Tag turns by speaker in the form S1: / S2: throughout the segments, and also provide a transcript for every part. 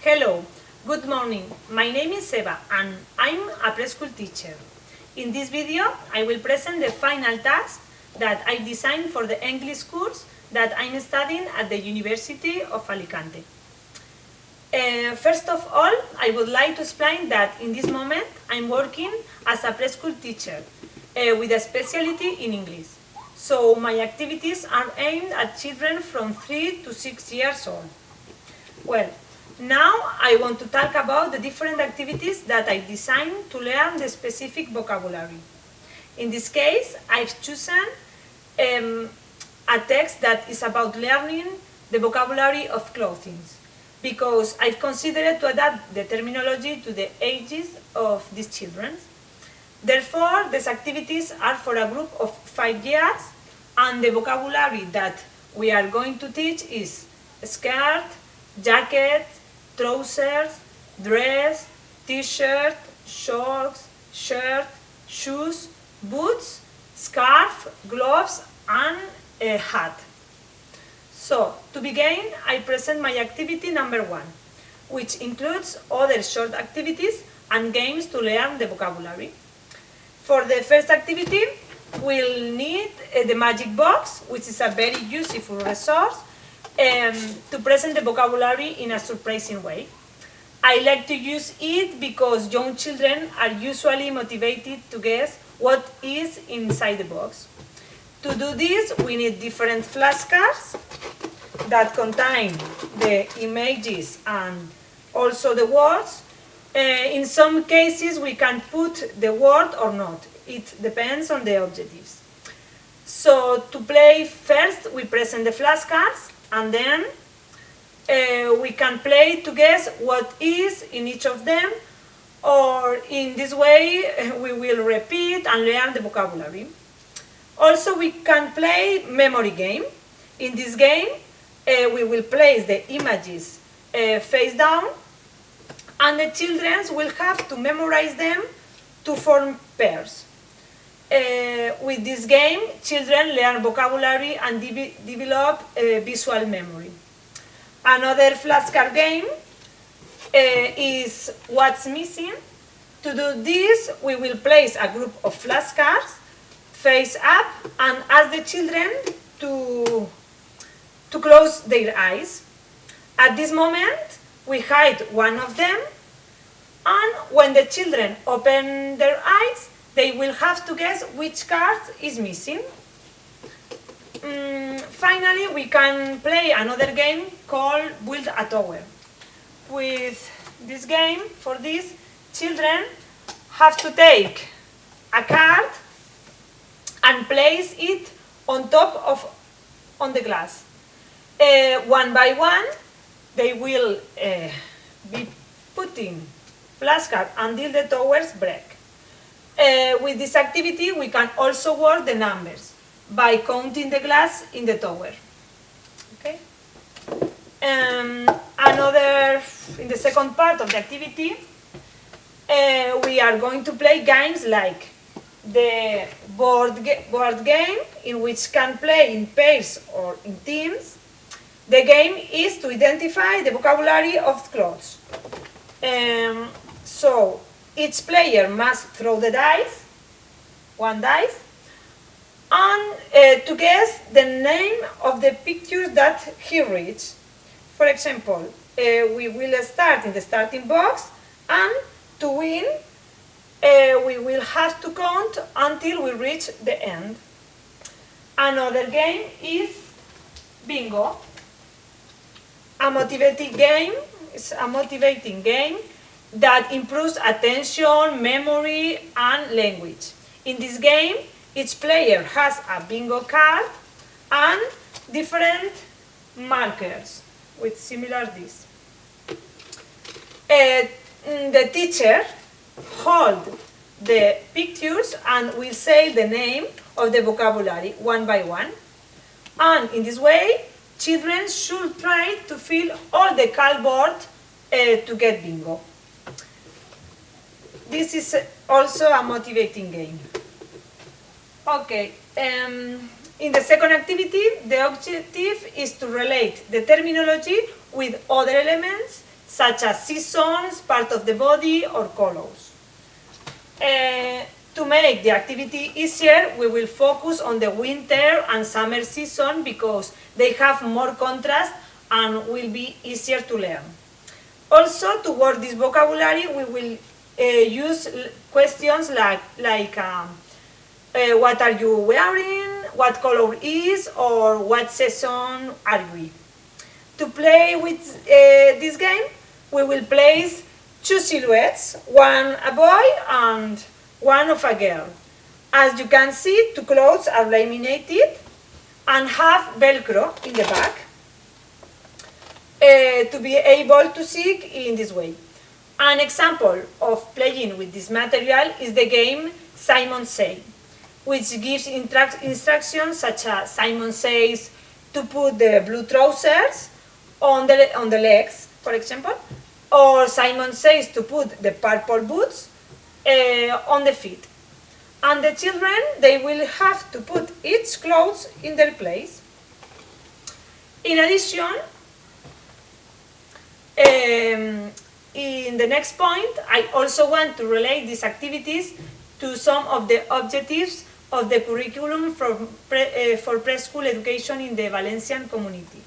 S1: Hello, good morning. My name is Eva and I'm a preschool teacher. In this video, I will present the final task that I designed for the English course that I'm studying at the University of Alicante. First of all, I would like to explain that in this moment I'm working as a preschool teacher with a specialty in English. So my activities are aimed at children from 3 to 6 years old. Well, now I want to talk about the different activities that I designed to learn the specific vocabulary. In this case, I've chosen a text that is about learning the vocabulary of clothing because I've considered to adapt the terminology to the ages of these children. Therefore, these activities are for a group of 5 years, and the vocabulary that we are going to teach is skirt, jacket, trousers, dress, t-shirt, shorts, shirt, shoes, boots, scarf, gloves, and a hat. So, to begin, I present my activity number 1, which includes other short activities and games to learn the vocabulary. For the first activity, we'll need the magic box, which is a very useful resource to present the vocabulary in a surprising way. I like to use it because young children are usually motivated to guess what is inside the box. To do this, we need different flashcards that contain the images and also the words. In some cases, we can put the word or not. It depends on the objectives. So to play first, we present the flashcards, and then we can play to guess what is in each of them, or in this way we will repeat and learn the vocabulary. Also, we can play memory game. In this game, we will place the images face down, and the children will have to memorize them to form pairs. With this game, children learn vocabulary and develop visual memory. Another flashcard game is what's missing. To do this, we will place a group of flashcards face up and ask the children to close their eyes. At this moment, we hide one of them, and when the children open their eyes, they will have to guess which card is missing. Finally, we can play another game called Build a Tower. With this game, for this, children have to take a card and place it on top on the glass. One by one, they will be putting flashcard until the towers break. With this activity, we can also work the numbers by counting the glass in the tower. Okay. In the second part of the activity, we are going to play games like the board game, in which can play in pairs or in teams. The game is to identify the vocabulary of clothes. So each player must throw the dice, one dice, and to guess the name of the pictures that he reads. For example, we will start in the starting box, and to win, we will have to count until we reach the end. Another game is bingo. A motivating game that improves attention, memory, and language. In this game, each player has a bingo card and different markers with similar this. The teacher holds the pictures and will say the name of the vocabulary one by one. And in this way, children should try to fill all the cardboard to get bingo. This is also a motivating game. Okay, in the second activity, the objective is to relate the terminology with other elements such as seasons, part of the body, or colors. To make the activity easier, we will focus on the winter and summer season because they have more contrast and will be easier to learn. Also, to work this vocabulary, we will use questions like what are you wearing, what color is, or what season are we? To play with this game, we will place two silhouettes, one a boy and one of a girl. As you can see, two clothes are laminated and have Velcro in the back to be able to see in this way. An example of playing with this material is the game Simon Says, which gives instructions such as Simon says to put the blue trousers on the legs, for example, or Simon says to put the purple boots on the feet. And the children, they will have to put each clothes in their place. In addition, in the next point, I also want to relate these activities to some of the objectives of the curriculum for preschool education in the Valencian community.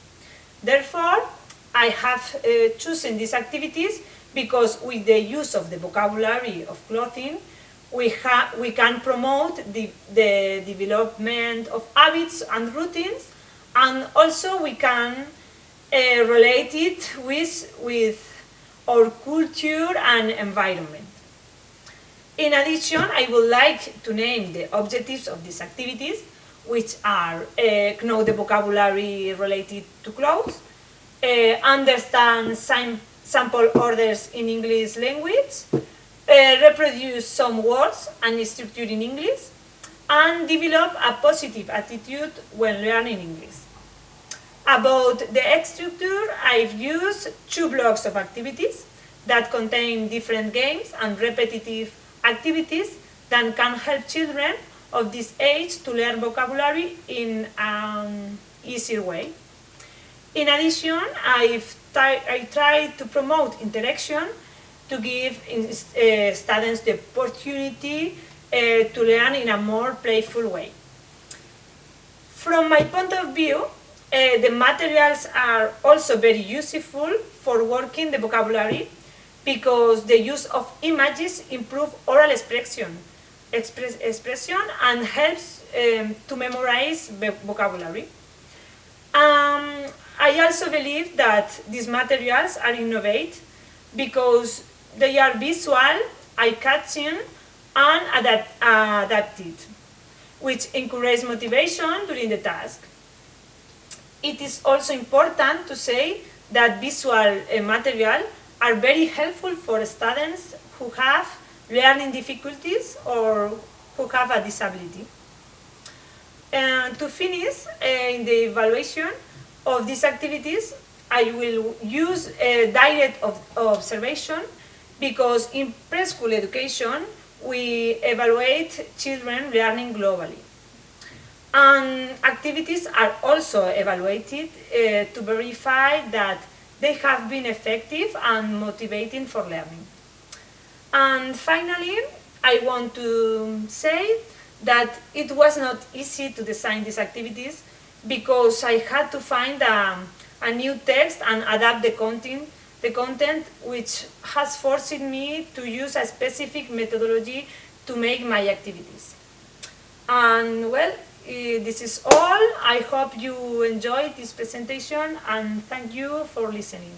S1: Therefore, I have chosen these activities because with the use of the vocabulary of clothing, we can promote the development of habits and routines, and also we can relate it with our culture and environment. In addition, I would like to name the objectives of these activities, which are know the vocabulary related to clothes, understand sample orders in English language, reproduce some words and structure in English, and develop a positive attitude when learning English. About the structure, I've used 2 blocks of activities that contain different games and repetitive activities that can help children of this age to learn vocabulary in an easier way. In addition, I tried to promote interaction to give students the opportunity to learn in a more playful way. From my point of view, the materials are also very useful for working the vocabulary because the use of images improves oral expression and helps to memorize vocabulary. I also believe that these materials are innovative because they are visual, eye-catching, and adapted, which encourage motivation during the task. It is also important to say that visual material are very helpful for students who have learning difficulties or who have a disability. And to finish, in the evaluation of these activities, I will use direct observation because in preschool education, we evaluate children learning globally. And activities are also evaluated to verify that they have been effective and motivating for learning. And finally, I want to say that it was not easy to design these activities because I had to find a new text and adapt the content, which has forced me to use a specific methodology to make my activities. And well, this is all. I hope you enjoyed this presentation and thank you for listening.